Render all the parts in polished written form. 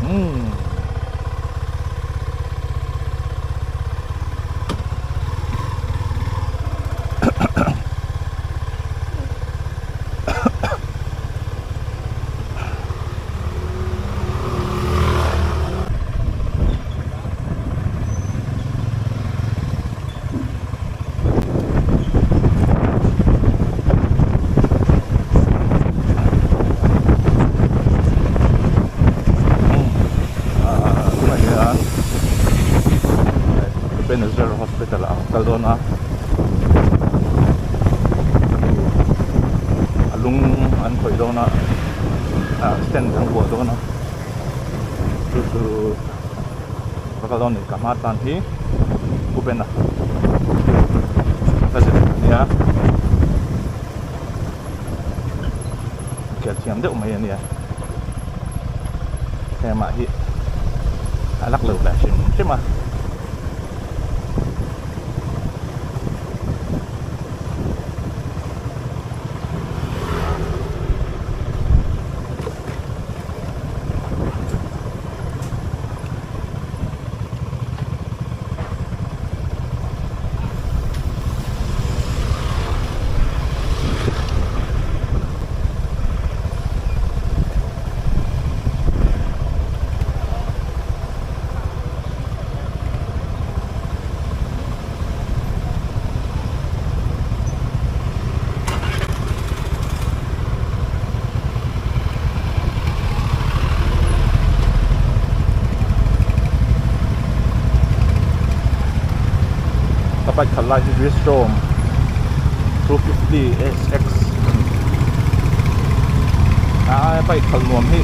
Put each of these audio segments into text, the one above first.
Hmm. Ebenezer Hospital Caldona alung an khoi do na stand thang bo do na tu Caldona kamat tan hi ubena ta se ya ke thiam de mai ni ya ke ma hi alak lu la shin chima Bike Kalai Restrom 250 SX bike Kalnuam hi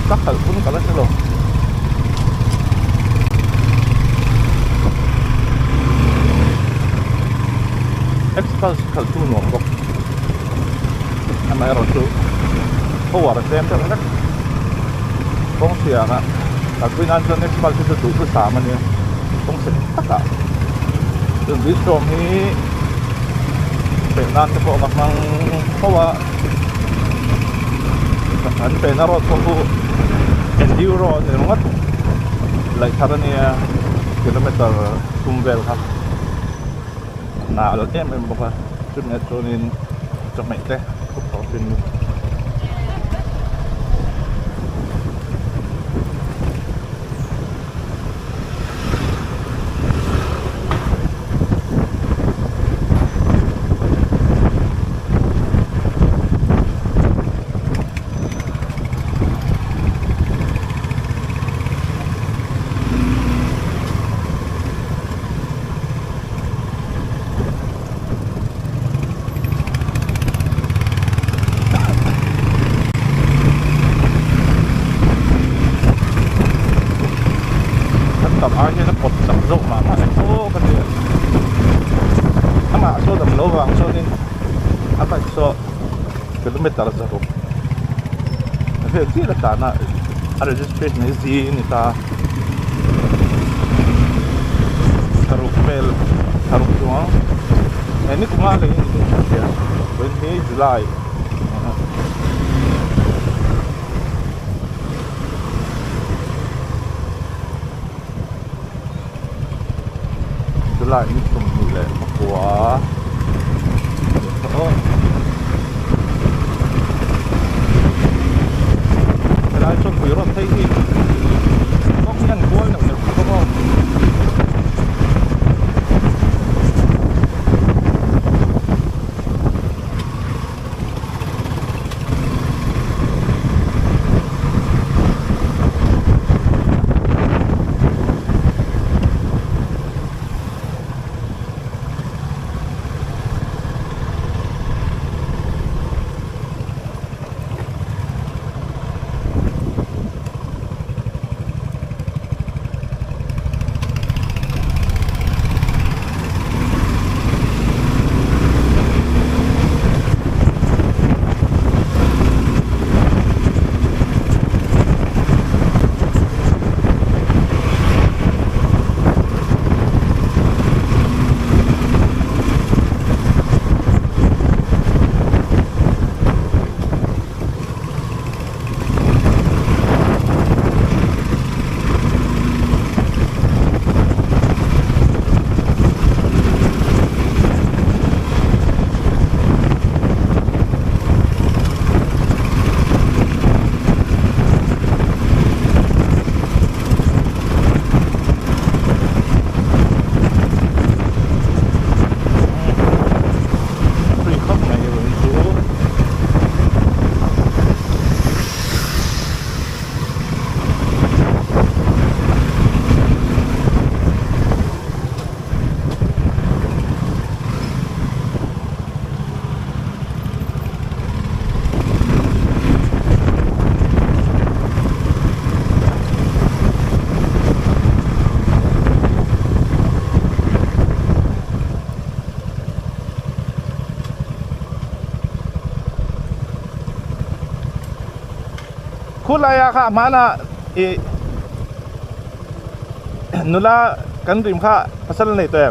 tak kal pun kalas lo X-Pulse kal tu nuam kok amai ron tu war sem tak nak kong sia ka kal pun an son X-Pulse tu tu sama ni kong sen tak Đường Bistrom hi bên nan cái bộ mặt mang hoa anh bên nó rồi có enduro này nó ngắt lại thằng này kilometer tumvel ha nào là em bảo là chút này cho nên trong mẹ thế cũng có chuyện Akhirnya pot samzo mama oh kan dia ama so dam lo wang so nin apa so kilometer zaro fe ti la ta na registration is di ni ta tarufel tarufuan ini kumale ini dia when July lại như cùng như lệ quá cái này trong quý rồi thấy gì có nhân cuối là được không คุณอะไรอะค่ะมานะนุลากันริมค่ะพัสดุในตัว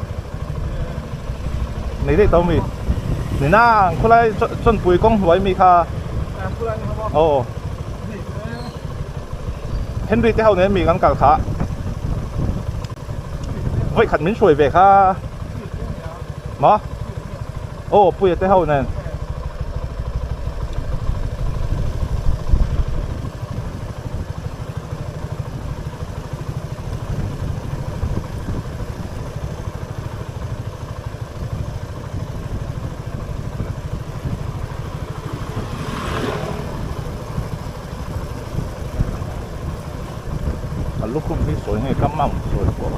ในได้ตัวมีนี่นะคุณอะไรจนปุ๋ยกงหวยมีค่ะโอ้เฮนรี่เท่านี้มีกันกันค่ะไว้ขัดมิ้นช่วยเบค่ะมาโอ้ปุ๋ยเท่านั้นลูกคุ้มที่สวยไงก็มั่งสวยกว่า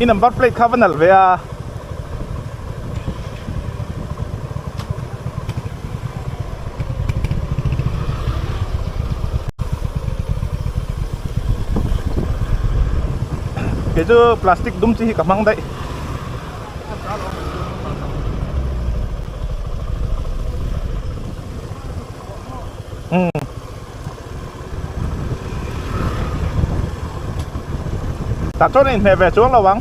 ini number plate ka banal vea ke jo plastic dum chi ka mang dai ta cho nên về xuống là vắng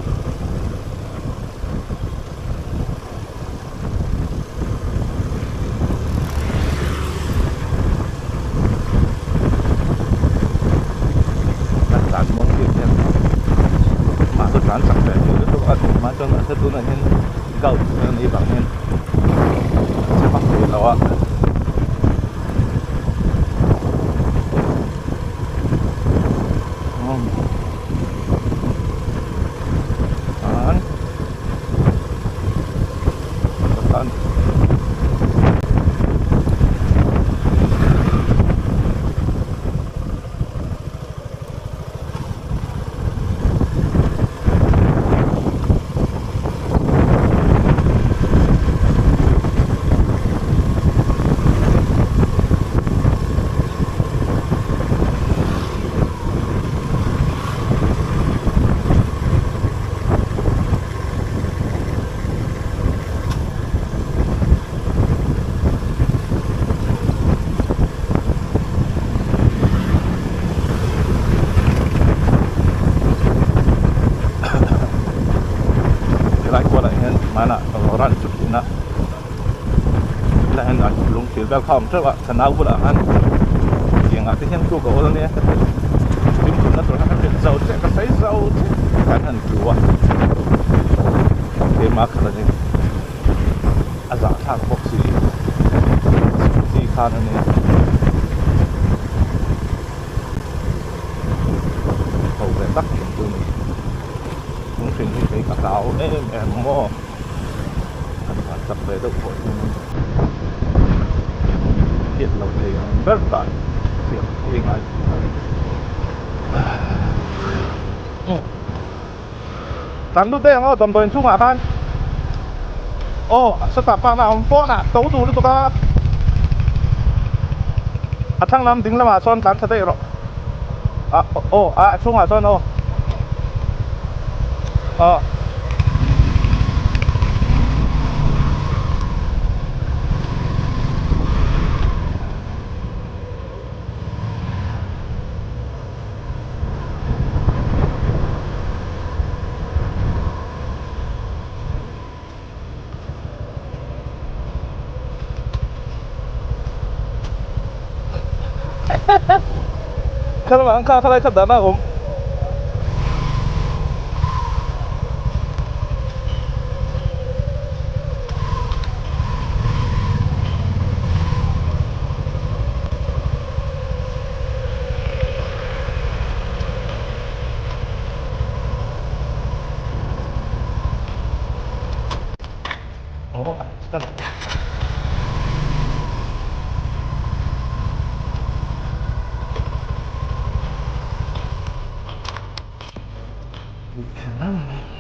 đặt món tiền thêm mà tôi chán sẵn về thì tôi ăn mà cho nó sẽ tôi là nên cầu nên đi bằng nên sẽ bắt tiền đâu ạ mana orang cuci nak lah hendak belum welcome tu pak senau pula kan yang artinya tu ke orang ni tim tu nak orang kan jauh cek ke saya jauh kan keluar okey mak kalau ni azak tak boksi si kan ni kau betak tu ni mungkin ni saya tahu mo sắp về đâu hội hiện lộc thì rất là việc hình ảnh tán lúc đây nó tầm tuần chung à phan ô sắp tập phan nào phố nè tấu đủ được không à thằng làm tính là mà son tán thật đấy rồi à ô à chung à son ô kalau angka kalau itu dana Oh, aspal. Bukan.